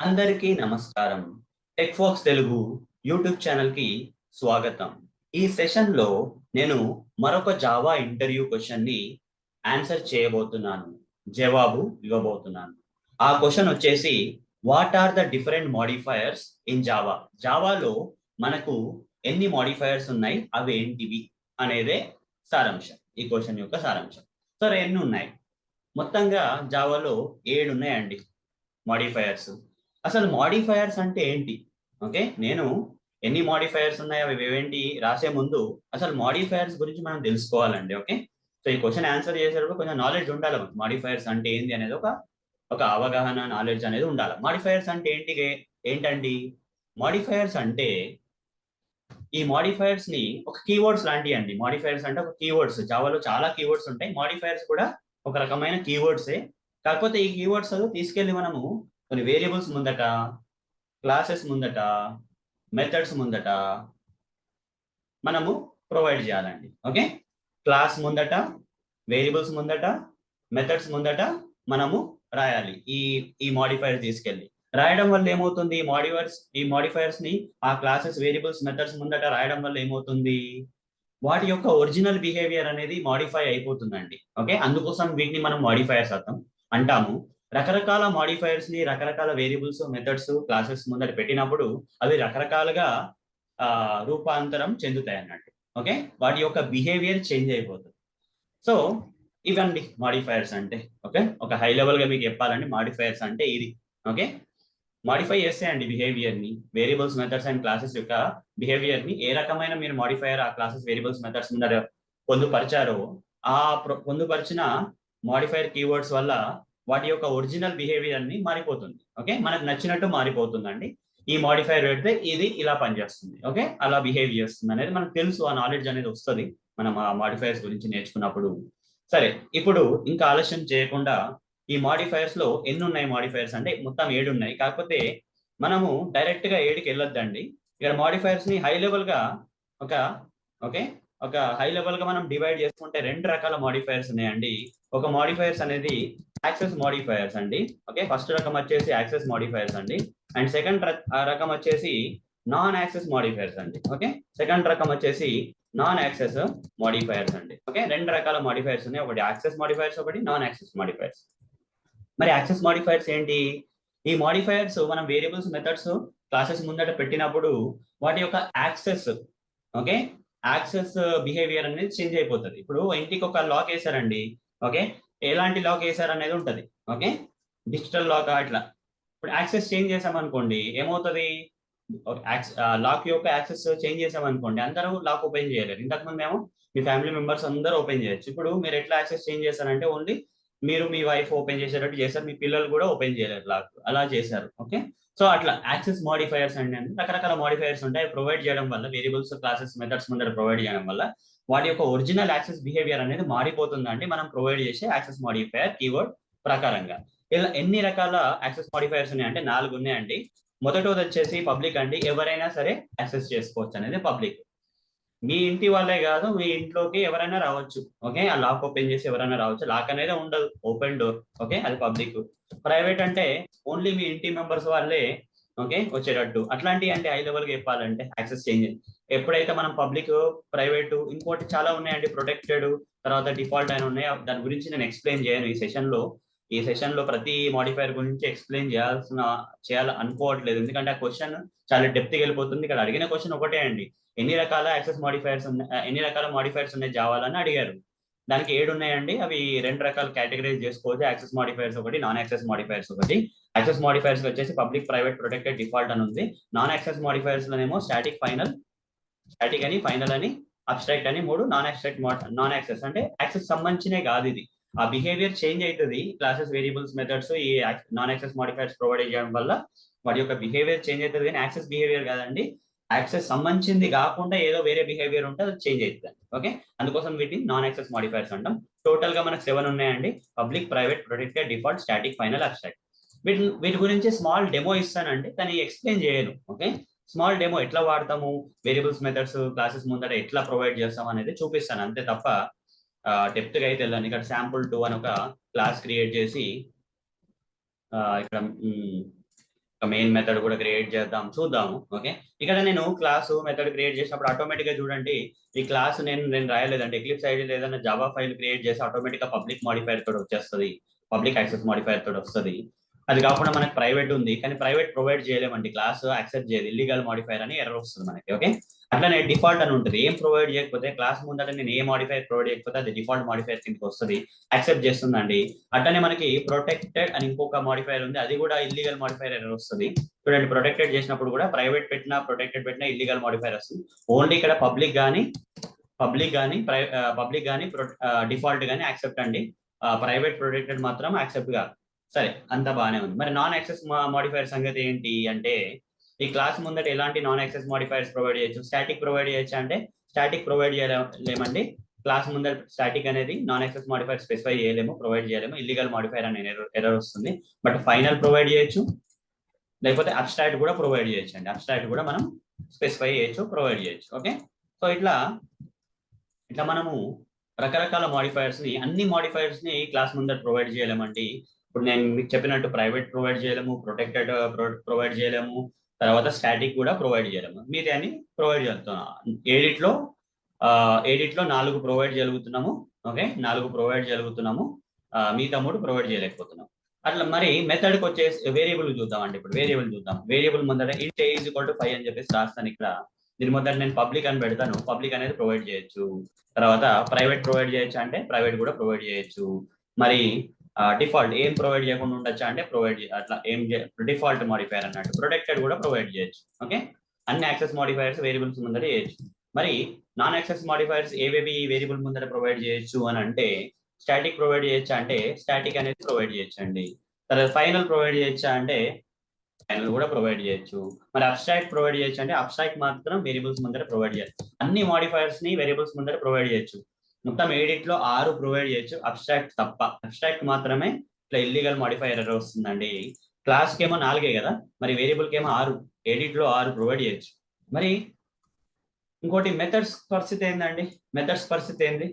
అందరికీ నమస్కారం. Tech folks Telugu YouTube ఛానల్‌కి స్వాగతం. ఈ సెషన్‌లో నేను మరొక జావా ఇంటర్వ్యూ క్వెషన్‌ని ఆన్సర్ చేయబోతున్నాను. జవాబు ఇవ్వబోతున్నాను. ఆ క్వెషన్ వచ్చేసి what are the different modifiers in Java? జావాలో మనకు ఎన్ని మోడిఫైయర్స్ ఉన్నాయి? అవేంటివి? అనేదే సారాంశం. ఈ క్వెషన్ యొక్క సారాంశం. సరే ఎన్నున్నాయి? మొత్తంగా జావాలో 7 ఉన్నాయండి మోడిఫైయర్స్. అసలు మోడిఫైయర్స్ అంటే ఏంటి? ఓకే. నేను ఎన్ని మోడిఫైయర్స్ ఉన్నాయో అవి ఏవేంటి రాసే ముందు అసలు మోడిఫైయర్స్ గురించి మనం తెలుసుకోవాలండి. ఓకే. సో ఈ క్వెషన్ ఆన్సర్ చేసేటప్పుడు కొంచెం నాలెడ్జ్ ఉండాలి మనకు. మోడిఫైయర్స్ అంటే ఏంది అనేది ఒక అవగాహన, నాలెడ్జ్ అనేది ఉండాలి. మోడిఫైయర్స్ అంటే ఏంటండి? మోడిఫైయర్స్ అంటే ఈ మోడిఫైయర్స్ ని ఒక కీవర్డ్స్ లాంటియండి. మోడిఫైయర్స్ అంటే ఒక కీవర్డ్స్. జావాలో చాలా కీవర్డ్స్ ఉంటాయి. మోడిఫైయర్స్ కూడా ఒక రకమైన కీవర్డ్సే. కాకపోతే ఈ కీవర్డ్స్ తీసుకెళ్ళి మనము కొన్ని వేరియబుల్స్ ముందట, క్లాసెస్ ముందట, మెథడ్స్ ముందట మనము ప్రొవైడ్ చేయాలండి. ఓకే. క్లాస్ ముందట, వేరియబుల్స్ ముందట, మెథడ్స్ ముందట మనము రాయాలి. ఈ ఈ మోడిఫైయర్ తీసుకెళ్ళి రాయడం వల్ల ఏమవుతుంది? ఈ మోడిఫైయర్స్ ని ఆ క్లాసెస్, వేరియబుల్స్, మెథడ్స్ ముందట రాయడం వల్ల ఏమవుతుంది? వాటి యొక్క ఒరిజినల్ బిహేవియర్ అనేది మాడిఫై అయిపోతుందండి. ఓకే. అందుకోసం వీటిని మనం మాడిఫైయర్స్ అంటాము. రకరకాల మాడిఫైయర్స్ ని రకరకాల వేరియబుల్స్, మెథడ్స్, క్లాసెస్ ముందట పెట్టినప్పుడు అవి రకరకాలుగా రూపాంతరం చెందుతాయి అన్నట్టు. ఓకే. వాటి యొక్క బిహేవియర్ చేంజ్ అయిపోతుంది. సో ఇవండి మాడిఫైయర్స్ అంటే. ఓకే. ఒక హై లెవెల్ గా మీకు చెప్పాలండి మాడిఫైయర్స్ అంటే ఇది. ఓకే. మాడిఫై చేస్తాయండి బిహేవియర్ ని, వేరియబుల్స్, మెథడ్స్ అండ్ క్లాసెస్ యొక్క బిహేవియర్ ని ఏ రకమైన మీరు మాడిఫైయర్ ఆ క్లాసెస్, వేరియబుల్స్, మెథడ్స్ ముందర పొందుపరిచారో ఆ పొందుపరిచిన మాడిఫైయర్ కీవర్డ్స్ వల్ల వాటి యొక్క ఒరిజినల్ బిహేవియర్ ని మారిపోతుంది. ఓకే. మనకు నచ్చినట్టు మారిపోతుందండి. ఈ మాడిఫైయర్ పెడితే ఇది ఇలా పనిచేస్తుంది. ఓకే. అలా బిహేవ్ చేస్తుంది అనేది మనకు తెలుసు. ఆ నాలెడ్జ్ అనేది వస్తుంది మనం ఆ మాడిఫైయర్స్ గురించి నేర్చుకున్నప్పుడు. సరే, ఇప్పుడు ఇంకా ఆలస్యం చేయకుండా ఈ మాడిఫైయర్స్ లో ఎన్ని ఉన్నాయి? మాడిఫైయర్స్ అంటే మొత్తం 7 ఉన్నాయి. కాకపోతే మనము డైరెక్ట్ గా 7కి వెళ్ళొద్దండి. ఇక్కడ మాడిఫైయర్స్ ని హై లెవెల్ గా ఒక ఓకే ఒక హై లెవెల్ గా మనం డివైడ్ చేసుకుంటే 2 రకాల మాడిఫైయర్స్ ఉన్నాయండి. ఒక మాడిఫైయర్స్ అనేది యాక్సెస్ మాడిఫైయర్స్ అండి. ఓకే. ఫస్ట్ రకం వచ్చేసి యాక్సెస్ మాడిఫైయర్స్ అండి. అండ్ సెకండ్ రకం వచ్చేసి నాన్ యాక్సెస్ మాడిఫైయర్స్ అండి. ఓకే. సెకండ్ రకం వచ్చేసి నాన్ యాక్సెస్ మాడిఫైయర్స్ అండి. ఓకే. 2 రకాల మాడిఫైయర్స్ ఉన్నాయి. ఒకటి యాక్సెస్ మాడిఫైయర్స్, ఒకటి నాన్ యాక్సెస్ మాడిఫైయర్స్. మరి యాక్సెస్ మాడిఫైయర్స్ ఏంటి? ఈ మాడిఫైయర్స్ మనం వేరియబుల్స్, మెథడ్స్, క్లాసెస్ ముందట పెట్టినప్పుడు వాటి యొక్క యాక్సెస్, ఓకే, యాక్సెస్ బిహేవియర్ అనేది చేంజ్ అయిపోతుంది. ఇప్పుడు ఇంటికి ఒక లాక్ వేసారండి. ఓకే. ఎలాంటి లాక్ వేసారు అనేది ఉంటుంది. ఓకే. డిజిటల్ లాక్ అట్లా. ఇప్పుడు యాక్సెస్ చేంజ్ చేసామనుకోండి ఏమవుతుంది? లాక్ యొక్క యాక్సెస్ చేంజ్ చేసామనుకోండి అందరూ లాక్ ఓపెన్ చేయలేరు. ఇంతకుముందు ఏమో మీ ఫ్యామిలీ మెంబర్స్ అందరూ ఓపెన్ చేయొచ్చు. ఇప్పుడు మీరు ఎట్లా యాక్సెస్ చేంజ్ చేస్తారంటే ఓన్లీ మీరు, మీ వైఫ్ ఓపెన్ చేసేటట్టు చేశారు. మీ పిల్లలు కూడా ఓపెన్ చేయలేరు లాక్. అలా చేశారు. ఓకే. సో అట్లా యాక్సెస్ మాడిఫైయర్స్ అండి రకరకాల మాడిఫైయర్స్ ఉంటాయి. ప్రొవైడ్ చేయడం వల్ల వేరియబుల్స్, క్లాసెస్, మెథడ్స్ ముందర ప్రొవైడ్ చేయడం వల్ల వాటి యొక్క ఒరిజినల్ యాక్సెస్ బిహేవియర్ అనేది మారిపోతుందండి మనం ప్రొవైడ్ చేసే యాక్సెస్ మాడిఫైయర్ కీవర్డ్ ప్రకారంగా. ఇలా ఎన్ని రకాల యాక్సెస్ మాడిఫైయర్స్ ఉన్నాయంటే 4 ఉన్నాయండి. మొదటోది వచ్చేసి పబ్లిక్ అండి. ఎవరైనా సరే యాక్సెస్ చేసుకోవచ్చు అనేది పబ్లిక్. మీ ఇంటి వాళ్ళే కాదు, మీ ఇంట్లోకి ఎవరైనా రావచ్చు. ఓకే. ఆ లాక్ ఓపెన్ చేసి ఎవరైనా రావచ్చు. లాక్ అనేది ఉండదు, ఓపెన్ డోర్. ఓకే. అది పబ్లిక్. ప్రైవేట్ అంటే ఓన్లీ మీ ఇంటి మెంబర్స్ వాళ్ళే ఓకే వచ్చేటట్టు. అట్లాంటివి అంటే హై లెవెల్ గా చెప్పాలంటే యాక్సెస్ చేంజ్. ఎప్పుడైతే మనం పబ్లిక్, ప్రైవేట్, ఇంకోటి చాలా ఉన్నాయండి, ప్రొటెక్టెడ్, తర్వాత డిఫాల్ట్ అని ఉన్నాయి. దాని గురించి నేను ఎక్స్ప్లెయిన్ చేయను ఈ సెషన్ లో. ఈ సెషన్ లో ప్రతి మాడిఫైర్ గురించి ఎక్స్ప్లెయిన్ చేయాలి అనుకోవట్లేదు. ఎందుకంటే ఆ క్వశ్చన్ చాలా డెప్త్ గా వెళ్ళిపోతుంది. ఇక్కడ అడిగిన క్వశ్చన్ ఒకటే అండి, ఎన్ని రకాల యాక్సెస్ మాడిఫైర్స్ ఉన్నాయి, ఎన్ని రకాల మాడిఫైర్స్ ఉన్నాయి జావాలని అడిగారు. దానికి 7 ఉన్నాయండి. అవి 2 రకాల కేటగిరైజ్ చేసుకోవచ్చు. యాక్సెస్ మాడిఫైర్స్ ఒకటి, నాన్ యాక్సెస్ మాడిఫైర్స్ ఒకటి. యాక్సెస్ మాడిఫైర్స్ వచ్చేసి పబ్లిక్, ప్రైవేట్, ప్రొటెక్టెడ్, డిఫాల్ట్ అని ఉంది. నాన్ యాక్సెస్ మాడిఫైర్స్ లోనేమో స్టాటిక్ అని, ఫైనల్ అని, అబ్స్ట్రాక్ట్ అని 3. నాన్ యాక్సెస్ అంటే యాక్సెస్ సంబంధించినే కాదు ఇది. ఆ బిహేవియర్ చేంజ్ అవుతుంది. క్లాసెస్, వేరియబుల్స్, మెథడ్స్ ఈ నాన్ యాక్సెస్ మాడిఫైర్స్ ప్రొవైడ్ చేయడం వల్ల వాటి యొక్క బిహేవియర్ చేంజ్ అవుతుంది. కానీ యాక్సెస్ బిహేవియర్ కాదండి. యాక్సెస్ సంబంధించింది కాకుండా ఏదో వేరే బిహేవియర్ ఉంటే అది చేంజ్ అవుతుంది. ఓకే. అందుకోసం వీటిని నాన్ యాక్సెస్ మాడిఫైర్స్ అంటాం. టోటల్ గా మనకు 7 ఉన్నాయండి. Public, private, protected, default, static, final, abstract. వీటి గురించి స్మాల్ డెమో ఇస్తానండి, కానీ ఎక్స్ప్లెయిన్ చేయను. ఓకే. స్మాల్ డెమో ఎట్లా వాడతాము, వేరియబుల్స్, మెథడ్స్, క్లాసెస్ ముందర ఎట్లా ప్రొవైడ్ చేస్తాం అనేది చూపిస్తాను అంతే తప్ప డెప్త్ గా అయితే వెళ్ళాను. ఇక్కడ sample2 అని ఒక క్లాస్ క్రియేట్ చేసి ఇక్కడ ఒక మెయిన్ మెథడ్ కూడా క్రియేట్ చేద్దాం, చూద్దాము. ఓకే, ఇక్కడ నేను క్లాసు మెథడ్ క్రియేట్ చేసినప్పుడు ఆటోమేటిక్ గా చూడండి, ఈ క్లాస్ నేను రాయలేదండి. ఎక్లిప్స్ ఐడి ఏదైనా జావా ఫైల్ క్రియేట్ చేసి ఆటోమేటిక్ గా పబ్లిక్ మాడిఫైర్ తోటి వచ్చేస్తుంది, పబ్లిక్ యాక్సెస్ మాడిఫైర్ తోటి వస్తుంది. అది కాకుండా మనకి ప్రైవేట్ ఉంది, కానీ ప్రైవేట్ ప్రొవైడ్ చేయలేమండి, క్లాస్ యాక్సెప్ట్ చేయదు, ఇల్లీగల్ మాడిఫైర్ అని ఎర్రర్ వస్తుంది మనకి. ఓకే, అట్లనే డిఫాల్ట్ అని ఉంటుంది, ఏం ప్రొవైడ్ చేయకపోతే క్లాస్ ముందట నేను ఏ మాడిఫైర్ ప్రొవైడ్ చేయకపోతే అది డిఫాల్ట్ మాడిఫైర్ కిందకి వస్తుంది, యాక్సెప్ట్ చేస్తుందండి. అట్లనే మనకి ప్రొటెక్టెడ్ అని ఇంకొక మాడిఫైర్ ఉంది, అది కూడా ఇల్లీగల్ మాడిఫైర్ ఎర్రర్ వస్తుంది. చూడండి, ప్రొటెక్టెడ్ చేసినప్పుడు కూడా ప్రైవేట్ పెట్టినా ప్రొటెక్టెడ్ పెట్టినా ఇల్లీగల్ మాడిఫైర్ వస్తుంది. ఓన్లీ ఇక్కడ పబ్లిక్ కానీ డిఫాల్ట్ కానీ యాక్సెప్ట్ అండి, ప్రైవేట్ ప్రొటెక్టెడ్ మాత్రం యాక్సెప్ట్ కాదు. సరే, అంత బాగానే ఉంది. మరి నాన్ యాక్సెస్ మాడిఫైర్ సంగతి ఏంటి అంటే, ఈ క్లాస్ ముందట ఎలాంటి నాన్ యాక్సెస్ మాడిఫైర్స్ ప్రొవైడ్ చేయొచ్చు, స్టాటిక్ ప్రొవైడ్ చేయొచ్చు అంటే స్టాటిక్ ప్రొవైడ్ చేయలేమండి. క్లాస్ ముందర స్టాటిక్ అనేది నాన్ యాక్సెస్ మాడిఫైర్ స్పెసిఫై చేయలేము, ప్రొవైడ్ చేయలేము, ఇల్లీగల్ మాడిఫైర్ అనే ఎర్రర్ వస్తుంది. బట్ ఫైనల్ ప్రొవైడ్ చేయొచ్చు, లేకపోతే అబ్స్ట్రాక్ట్ కూడా ప్రొవైడ్ చేయొచ్చు అండి. అబ్స్ట్రాక్ట్ కూడా మనం స్పెసిఫై చేయొచ్చు, ప్రొవైడ్ చేయొచ్చు. ఓకే, సో ఇట్లా మనము రకరకాల మాడిఫైర్స్ ని, అన్ని మాడిఫైర్స్ ని క్లాస్ ముందర ప్రొవైడ్ చేయలేమండి. ఇప్పుడు నేను మీకు చెప్పినట్టు ప్రైవేట్ ప్రొవైడ్ చేయలేము, ప్రొటెక్టెడ్ ప్రొవైడ్ చేయలేము, తర్వాత స్టాటిక్ కూడా ప్రొవైడ్ చేయలేము. మిగతా అని ప్రొవైడ్ చేస్తున్నాం. ఎడిట్ లో 4 ప్రొవైడ్ చేయగలుగుతున్నాము. ఓకే, 4 ప్రొవైడ్ చేయగలుగుతున్నాము, మిగతా 3 ప్రొవైడ్ చేయలేకపోతున్నాం. అట్లా మరి మెథడ్కి వచ్చేసి వేరియబుల్ చూద్దామండి. ఇప్పుడు వేరియబుల్ చూద్దాం. వేరియబుల్ ముందర int a = 5 అని చెప్పేసి రాస్తాను ఇక్కడ. దీని ముందర నేను పబ్లిక్ అని పెడతాను, పబ్లిక్ అనేది ప్రొవైడ్ చేయొచ్చు. తర్వాత ప్రైవేట్ ప్రొవైడ్ చేయొచ్చు అంటే ప్రైవేట్ కూడా ప్రొవైడ్ చేయొచ్చు. మరి డిఫాల్ట్ ఏం ప్రొవైడ్ చేయకుండా ఉండొచ్చా అంటే ప్రొవైడ్ అట్లా ఏం డిఫాల్ట్ మాడిఫైర్ అన్నట్టు ప్రొటెక్టెడ్ కూడా ప్రొవైడ్ చేయొచ్చు. ఓకే, అన్ని యాక్సెస్ మాడిఫైర్స్ వేరియబుల్స్ ముందర చేయొచ్చు. మరి నాన్ యాక్సెస్ మాడిఫైర్స్ ఏవేవి వేరియబుల్ ముందర ప్రొవైడ్ చేయొచ్చు అని అంటే, స్టాటిక్ ప్రొవైడ్ చేయొచ్చా అంటే స్టాటిక్ అనేది ప్రొవైడ్ చేయొచ్చు అండి. తర్వాత ఫైనల్ ప్రొవైడ్ చేయొచ్చా అంటే ఫైనల్ కూడా ప్రొవైడ్ చేయొచ్చు. మరి అబ్స్ట్రాక్ట్ ప్రొవైడ్ చేయొచ్చు అంటే అబ్స్ట్రాక్ట్ మాత్రం వేరియబుల్స్ ముందర ప్రొవైడ్ చేయొచ్చు. అన్ని మాడిఫైర్స్ ని వేరియబుల్స్ ముందర ప్రొవైడ్ చేయొచ్చు. మొత్తం ఎడిట్ లో 6 ప్రొవైడ్ చేయొచ్చు, అబ్స్ట్రాక్ట్ తప్ప. అబ్స్ట్రాక్ట్ మాత్రమే ఇట్లా ఇల్లీగల్ మాడిఫైర్ ఎర్రర్ వస్తుందండి. క్లాస్ కేమో 4 కదా, మరి వేరియబుల్ కేమో 6, ఎడిట్ లో 6 ప్రొవైడ్ చేయొచ్చు. మరి ఇంకోటి మెథడ్స్ పరిస్థితి ఏందండి, మెథడ్స్ పరిస్థితి ఏంది?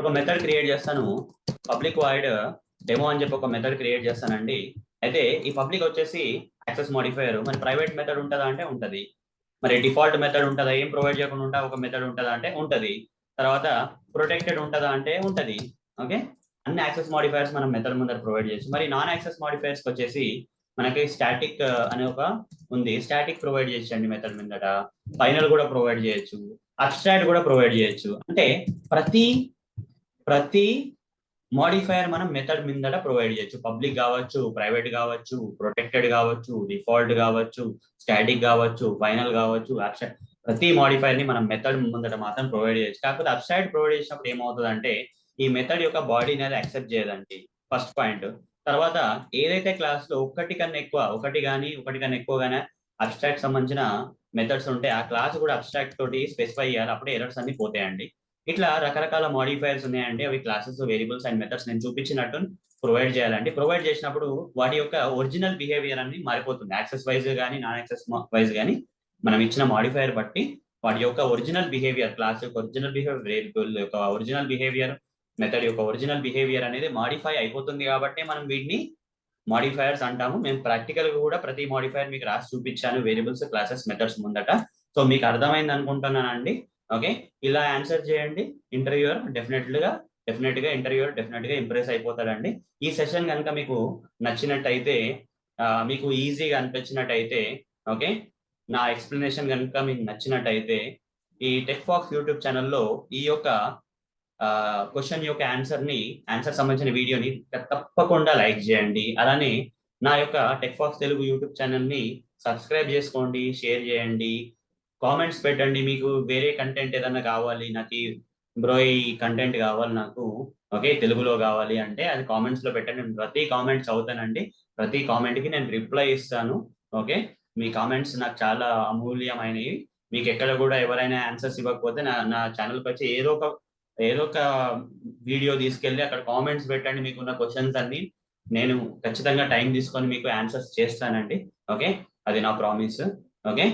ఒక మెథడ్ క్రియేట్ చేస్తాను, పబ్లిక్ వాయిడ్ డెమో అని చెప్పి ఒక మెథడ్ క్రియేట్ చేస్తానండి. అయితే ఈ పబ్లిక్ వచ్చేసి యాక్సెస్ మాడిఫైయర్. మరి ప్రైవేట్ మెథడ్ ఉంటుందా అంటే ఉంటది. మరి డిఫాల్ట్ మెథడ్ ఉంటుందా, ఏం ప్రొవైడ్ చేయకుండా ఉంటా ఒక మెథడ్ ఉంటుందా అంటే ఉంటది. తర్వాత ప్రొటెక్టెడ్ ఉంటుందా అంటే ఉంటది. ఓకే, అన్ని యాక్సెస్ మాడిఫైర్స్ మనం మెథడ్ ముందర ప్రొవైడ్ చేయొచ్చు. మరి నాన్ యాక్సెస్ మాడిఫైర్స్ వచ్చేసి మనకి స్టాటిక్ అనే ఒక ఉంది, స్టాటిక్ ప్రొవైడ్ చేయొచ్చండి మెథడ్ ముందట. ఫైనల్ కూడా ప్రొవైడ్ చేయొచ్చు, అబ్స్ట్రాక్ట్ కూడా ప్రొవైడ్ చేయొచ్చు. అంటే ప్రతి మాడిఫైయర్ మనం మెథడ్ ముందట ప్రొవైడ్ చేయొచ్చు. పబ్లిక్ కావచ్చు, ప్రైవేట్ కావచ్చు, ప్రొటెక్టెడ్ కావచ్చు, డిఫాల్ట్ కావచ్చు, స్టాటిక్ కావచ్చు, ఫైనల్ కావచ్చు, అబ్స్ట్రాక్ట్. ప్రతి మాడిఫైర్ ని మనం మెథడ్ ముందట మాత్రం ప్రొవైడ్ చేయొచ్చు. కాకపోతే అబ్స్ట్రాక్ట్ ప్రొవైడ్ చేసినప్పుడు ఏమవుతుంది అంటే ఈ మెథడ్ యొక్క బాడీ అనేది యాక్సెప్ట్ చేయదండి, ఫస్ట్ పాయింట్. తర్వాత ఏదైతే క్లాస్ లో ఒకటి కన్నా ఎక్కువ గానీ అబ్స్ట్రాక్ట్ సంబంధించిన మెథడ్స్ ఉంటే ఆ క్లాస్ కూడా అబ్స్ట్రాక్ట్ తోటి స్పెసిఫై చేయాలి, అప్పుడే ఎర్రర్స్ అన్ని పోతాయండి. ఇట్లా రకరకాల మాడిఫైర్స్ ఉన్నాయండి, అవి క్లాసెస్, వేరియబుల్స్ అండ్ మెథడ్స్ నేను చూపించినట్టు ప్రొవైడ్ చేయాలండి. ప్రొవైడ్ చేసినప్పుడు వాటి యొక్క ఒరిజినల్ బిహేవియర్ అని మారిపోతుంది. యాక్సెస్ వైజ్ కానీ నాన్ యాక్సెస్ వైజ్ కానీ మనం ఇచ్చిన మాడిఫైర్ బట్టి వాటి యొక్క ఒరిజినల్ బిహేవియర్, క్లాస్ యొక్క ఒరిజినల్ బిహేవియర్, వేరియబుల్ యొక్క ఒరిజినల్ బిహేవియర్, మెథడ్ యొక్క ఒరిజినల్ బిహేవియర్ అనేది మాడిఫై అయిపోతుంది. కాబట్టి మనం వీటిని మాడిఫైర్స్ అంటాము. మేము ప్రాక్టికల్ గా కూడా ప్రతి మాడిఫైర్ మీకు రాసి చూపించాను, వేరియబుల్స్, క్లాసెస్, మెథడ్స్ ముందట. సో మీకు అర్థమైంది అనుకుంటున్నానండి. ఓకే, ఇలా ఆన్సర్ చేయండి. ఇంటర్వ్యూయర్ డెఫినెట్ గా ఇంప్రెస్ అయిపోతాడండి. ఈ సెషన్ కనుక మీకు నచ్చినట్టయితే, మీకు ఈజీగా అనిపించినట్టయితే, ఓకే, నా ఎక్స్ప్లెనేషన్ కనుక మీకు నచ్చినట్టయితే ఈ టెక్ఫాక్స్ యూట్యూబ్ ఛానల్లో ఈ యొక్క క్వశ్చన్ యొక్క ఆన్సర్ సంబంధించిన వీడియోని తప్పకుండా లైక్ చేయండి. అలానే నా యొక్క టెక్ఫాక్స్ తెలుగు యూట్యూబ్ ఛానల్ని సబ్స్క్రైబ్ చేసుకోండి, షేర్ చేయండి, కామెంట్స్ పెట్టండి. మీకు వేరే కంటెంట్ ఏదన్నా కావాలి, నాకు బ్రో ఈ కంటెంట్ కావాలి నాకు, ఓకే, తెలుగులో కావాలి అంటే అది కామెంట్స్ లో పెట్టండి. నేను ప్రతి కామెంట్ చదువుతానండి, ప్రతి కామెంట్ కి నేను రిప్లై ఇస్తాను. ఓకే, మీ కామెంట్స్ నాకు చాలా అమూల్యమైనవి. మీకు ఎక్కడ కూడా ఎవరైనా ఆన్సర్స్ ఇవ్వకపోతే నా ఛానల్కి వచ్చి ఏదో ఒక వీడియో తీసుకెళ్ళి అక్కడ కామెంట్స్ పెట్టండి. మీకున్న క్వశ్చన్స్ అన్ని నేను ఖచ్చితంగా టైం తీసుకొని మీకు ఆన్సర్స్ చేస్తానండి. ఓకే, అది నా ప్రామిస్. ఓకే,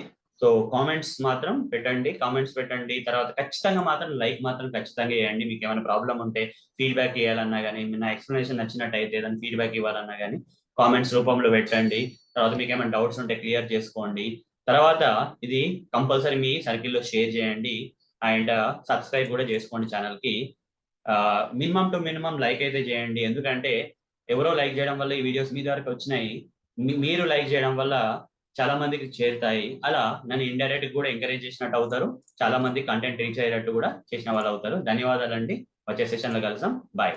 సో కామెంట్స్ మాత్రం పెట్టండి. తర్వాత ఖచ్చితంగా మాత్రం లైక్ మాత్రం ఖచ్చితంగా చేయండి. మీకు ఏమైనా ప్రాబ్లం ఉంటే, ఫీడ్బ్యాక్ ఇవ్వాలన్నా కానీ, నా ఎక్స్ప్లెనేషన్ నచ్చినట్టయితే ఏదైనా ఫీడ్బ్యాక్ ఇవ్వాలన్నా కానీ కామెంట్స్ రూపంలో పెట్టండి. తర్వాత మీకు ఏమైనా డౌట్స్ ఉంటే క్లియర్ చేసుకోండి. తర్వాత ఇది కంపల్సరీ మీ సర్కిల్లో షేర్ చేయండి అండ్ సబ్స్క్రైబ్ కూడా చేసుకోండి ఛానల్కి. మినిమం టు మినిమం లైక్ అయితే చేయండి, ఎందుకంటే ఎవరో లైక్ చేయడం వల్ల ఈ వీడియోస్ మీ దగ్గరకు వచ్చినాయి. మీరు లైక్ చేయడం వల్ల చాలా మందికి చేరుతాయి. అలా నన్ను ఇండైరెక్ట్ కూడా ఎంకరేజ్ చేసినట్టు అవుతారు, చాలా మంది కంటెంట్ రీచ్ అయ్యేటట్టు కూడా చేసిన వాళ్ళు అవుతారు. ధన్యవాదాలండి. వచ్చే సెషన్లో కలుద్దాం. బాయ్.